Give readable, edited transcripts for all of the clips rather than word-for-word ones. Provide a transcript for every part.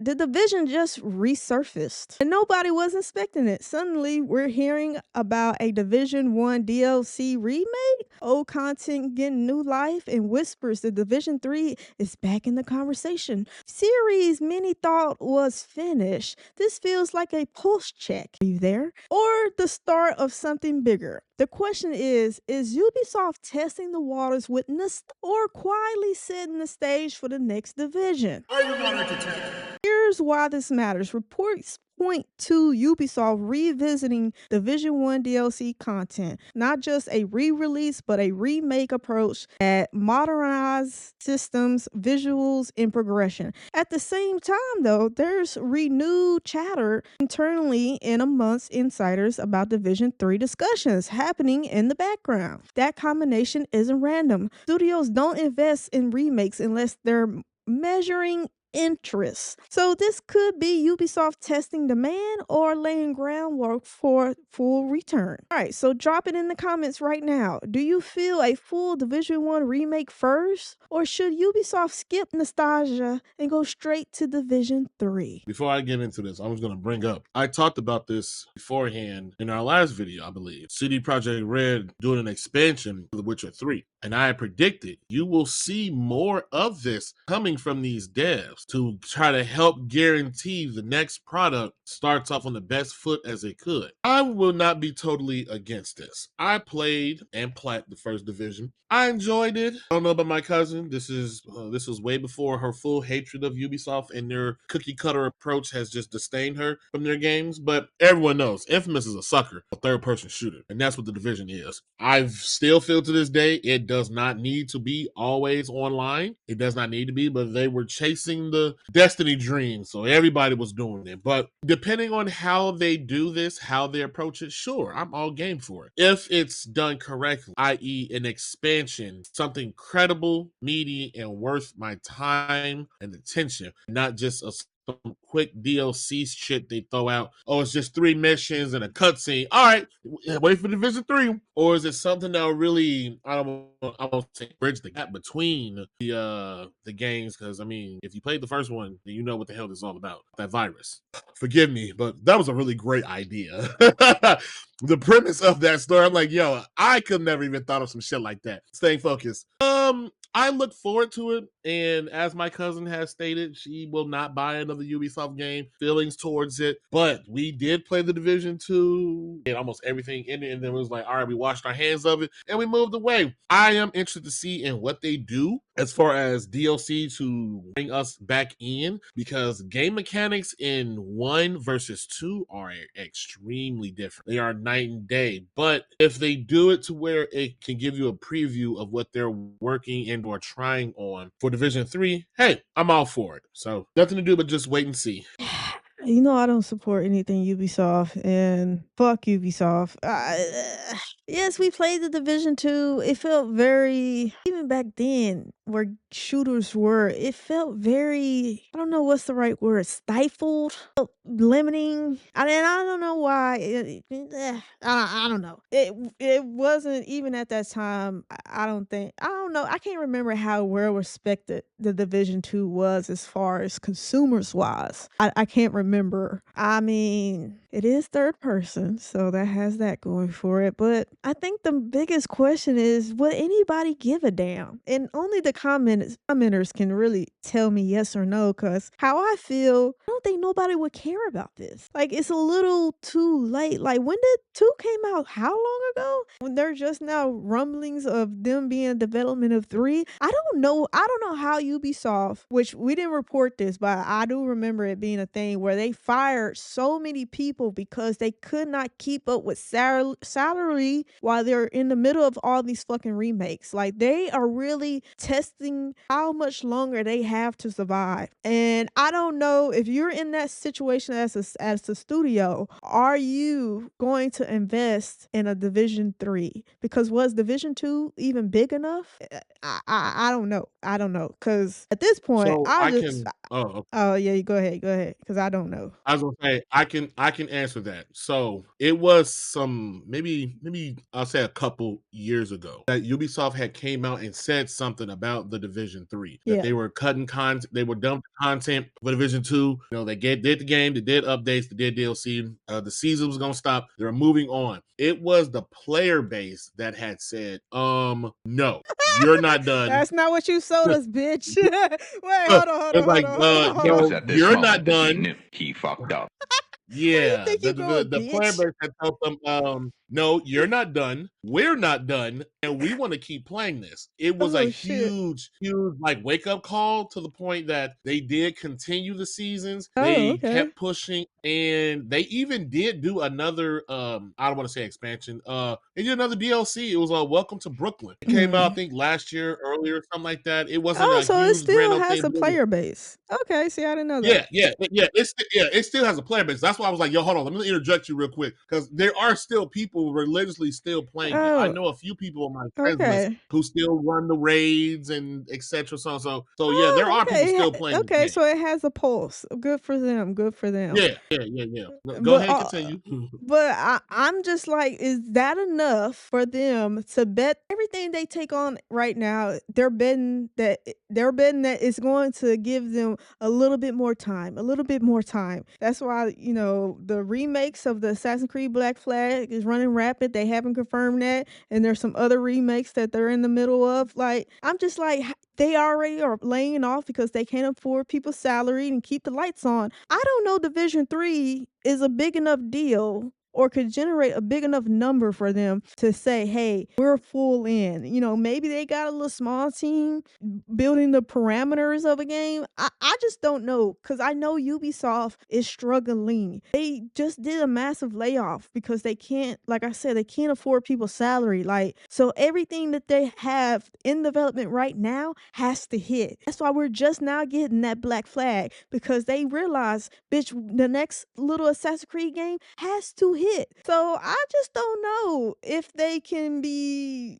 the division just resurfaced and nobody was expecting it. Suddenly, we're hearing about a Division 1 DLC remake, old content getting new life, and whispers the Division 3 is back in the conversation. Series many thought was finished. This feels like a pulse check. Are you there? Or the start of something bigger. The question is Ubisoft testing the waters with or quietly setting the stage for the next division? Are you not entertained? Here's why this matters. Reports point to Ubisoft revisiting Division 1 DLC content, not just a re-release, but a remake approach that modernizes systems, visuals, and progression. At the same time, though, there's renewed chatter internally and amongst insiders about Division 3 discussions happening in the background. That combination isn't random. Studios don't invest in remakes unless they're measuring interest. So this could be Ubisoft testing demand or laying groundwork for full return. All right, so drop it in the comments right now. Do you feel a full Division 1 remake first, or should Ubisoft skip nostalgia and go straight to Division 3? Before I get into this, I'm just going to bring up, I talked about this beforehand in our last video, I believe. CD Projekt Red doing an expansion of The Witcher 3. And I predicted you will see more of this coming from these devs to try to help guarantee the next product starts off on the best foot as it could. I will not be totally against this. I played and plat the first Division. I enjoyed it. I don't know about my cousin. This was way before her full hatred of Ubisoft and their cookie cutter approach has just disdained her from their games. But everyone knows Infamous is a sucker, a third person shooter, and that's what the Division is. I still feel to this day it does not need to be always online. It does not need to be, but they were chasing the Destiny dream, so everybody was doing it. But depending on how they do this, how they approach it, sure, I'm all game for it. If it's done correctly, i.e. an expansion, something credible, meaty, and worth my time and attention, not just a some quick DLC shit they throw out. Oh, it's just 3 missions and a cutscene. All right, wait for Division 3. Or is it something that will really, I won't say bridge the gap between the games? Because I mean, if you played the first one, then you know what the hell this is all about. That virus. Forgive me, but that was a really great idea. The premise of that story, I'm like, yo, I could never even thought of some shit like that. Staying focused. I look forward to it, and as my cousin has stated, she will not buy another Ubisoft game. Feelings towards it, but we did play the Division 2 and almost everything in it, and then it was like, all right, we washed our hands of it, and we moved away. I am interested to see in what they do as far as DLC to bring us back in, because game mechanics in 1 versus 2 are extremely different. They are night and day, but if they do it to where it can give you a preview of what they're working and or trying on for Division 3, hey, I'm all for it. So nothing to do but just wait and see. You know, I don't support anything Ubisoft, and fuck Ubisoft. Yes, we played the Division 2. It felt very, even back then, where shooters were, it felt very, I don't know what's the right word, stifled, felt limiting. I mean, I don't know why. I don't know. It wasn't even at that time. I don't think. I don't know. I can't remember how well respected the Division 2 was as far as consumers wise. I can't remember. I mean, it is third person, so that has that going for it. But I think the biggest question is, would anybody give a damn? And only the commenters can really tell me yes or no, because how I feel, I don't think nobody would care about this. Like, it's a little too late. Like, when did 2 came out? How long ago? When they're just now rumblings of them being development of 3. I don't know. I don't know how Ubisoft, which we didn't report this, but I do remember it being a thing where they fired so many people because they could not keep up with salary while they're in the middle of all these fucking remakes. Like, they are really testing how much longer they have to survive. And I don't know if you're in that situation as a studio, are you going to invest in a Division 3? Because was Division 2 even big enough? I don't know. I don't know. Because at this point, So I I just, can oh yeah, go ahead, because I don't know. I was gonna say I can answer that. So it was maybe I'll say a couple years ago that Ubisoft had came out and said something about the Division 3, that Yeah. they were cutting content, they were dumping content for Division 2. You know, they did the game, they did updates, they did DLC. The season was gonna stop. They were moving on. It was the player base that had said, no, you're not done. That's not what you sold us, bitch. Wait, hold on, hold It's on, hold like, on, hold on, hold It on. was no, at this you're not moment that he done. knew he fucked up. Where you Yeah, think you going, the player bitch? base had told them, no, you're not done. We're not done, and we want to keep playing this. It was a Oh shit. huge like wake up call to the point that they did continue the seasons. Oh, They okay. kept pushing, and they even did do another. I don't want to say expansion. They did another DLC. It was Welcome to Brooklyn. It came out I Mm. think last year, earlier, something like that. It wasn't Oh, a so it huge grand still old has thing. a player base. Okay, see, I didn't know that. It still has a player base. That's why I was like, yo, hold on, let me interject you real quick because there are still people religiously still playing it. I Oh, know a few people on my friends list okay. who still run the raids and etc. So yeah, there Oh, are people okay. still playing the Okay, game. so it has a pulse. Good for them. Good for them. Yeah. Go But ahead and continue. I'm just like, is that enough for them to bet everything they take on right now? They're betting that it's going to give them a little bit more time, a little bit more time. That's why the remakes of the Assassin's Creed Black Flag is running rapid. They haven't confirmed that, and there's some other remakes that they're in the middle of. Like, I'm just like, they already are laying off because they can't afford people's salary and keep the lights on. I don't know Division 3 is a big enough deal or could generate a big enough number for them to say, hey, we're full in. Maybe they got a little small team building the parameters of a game. I just don't know because I know Ubisoft is struggling. They just did a massive layoff because they can't, like I said, they can't afford people's salary. Like, so everything that they have in development right now has to hit. That's why we're just now getting that Black Flag because they realize, bitch, the next little Assassin's Creed game has to hit. So I just don't know if they can be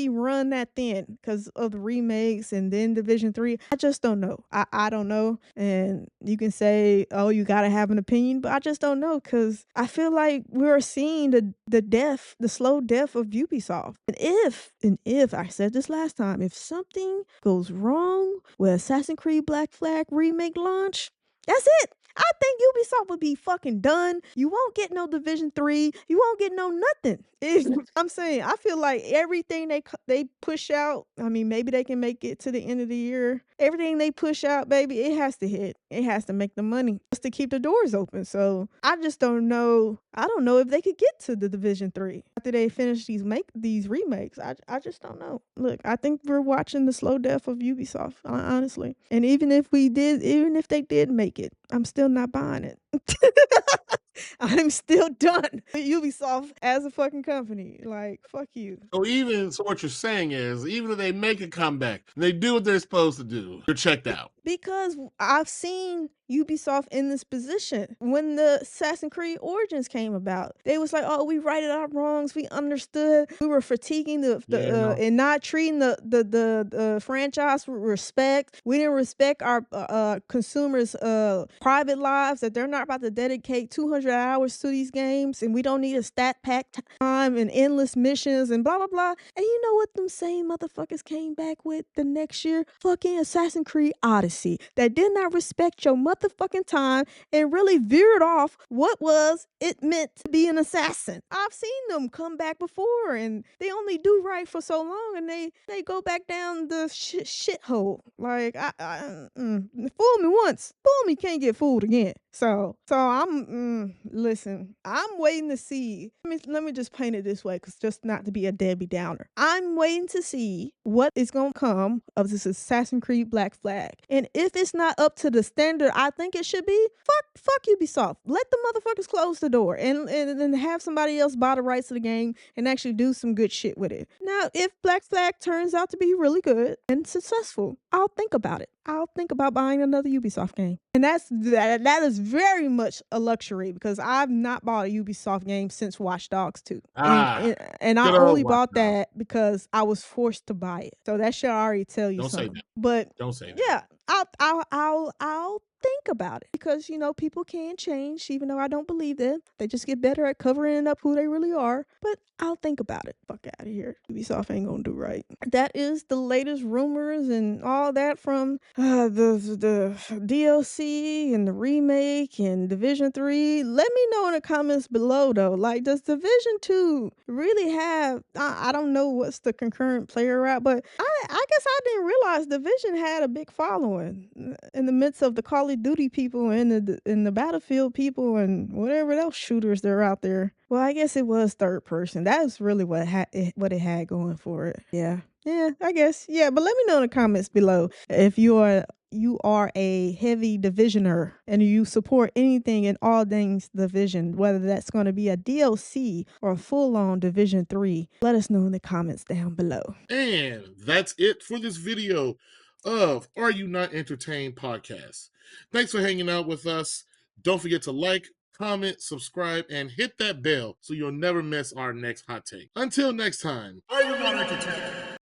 run that thin because of the remakes and then Division 3. I just don't know. I don't know. And you can say, oh, you gotta have an opinion, but I just don't know because I feel like we're seeing the slow death of Ubisoft. And if I said this last time, if something goes wrong with Assassin's Creed Black Flag remake launch, that's it. I think Ubisoft would be fucking done. You won't get no Division 3. You won't get no nothing. I'm saying, I feel like everything they push out, I mean, maybe they can make it to the end of the year. Everything they push out, baby, it has to hit. It has to make the money just to keep the doors open. So I just don't know. I don't know if they could get to the Division 3 after they finish these remakes. I just don't know. Look, I think we're watching the slow death of Ubisoft, honestly. And even if they did make it, I'm still not buying it. I'm still done with Ubisoft as a fucking company. Like, fuck you. So what you're saying is, even if they make a comeback, and they do what they're supposed to do, you're checked out. Because I've seen Ubisoft in this position when the Assassin's Creed Origins came about. They was like, "Oh, we righted our wrongs. We understood. We were fatiguing Yeah. and not treating the franchise with respect. We didn't respect our consumers' private lives. That they're not about to dedicate 200 hours to these games, and we don't need a stat pack time and endless missions and blah blah blah." And you know what them same motherfuckers came back with the next year? Fucking Assassin's Creed Odyssey that did not respect your motherfucking time and really veered off what was it meant to be an assassin. I've seen them come back before and they only do right for so long and they go back down the shithole. Like, fool me once, fool me, can't get fooled again. So listen, I'm waiting to see. Let me just paint it this way, because just not to be a Debbie Downer. I'm waiting to see what is gonna come of this Assassin's Creed Black Flag, and if it's not up to the standard I think it should be, fuck Ubisoft. Let the motherfuckers close the door and have somebody else buy the rights to the game and actually do some good shit with it. Now, if Black Flag turns out to be really good and successful, I'll think about it. I'll think about buying another Ubisoft game. And that is very much a luxury because I've not bought a Ubisoft game since Watch Dogs 2. And Ah, and, and I good only old Watch bought Dogs. that because I was forced to buy it. So that should already tell you Don't say something. that. But Don't say that. yeah, I'll think about it because, people can change, even though I don't believe them. They just get better at covering up who they really are. But I'll think about it. Fuck out of here. Ubisoft ain't gonna do right. That is the latest rumors and all that from the DLC and the remake and Division 3. Let me know in the comments below though. Like, does Division 2 really have I don't know what's the concurrent player route, but I guess I didn't realize Division had a big following in the midst of the Call of Duty people and the Battlefield people and whatever else shooters that are out there. Well, I guess it was third person. That's really what it had going for it. Yeah. Yeah, I guess. Yeah, but let me know in the comments below if you are a heavy divisioner and you support anything and all things division, whether that's going to be a DLC or a full-on Division 3. Let us know in the comments down below. And that's it for this video of Are You Not Entertained podcast. Thanks for hanging out with us. Don't forget to like, comment, subscribe, and hit that bell so you'll never miss our next hot take. Until next time, Are You Not Entertained?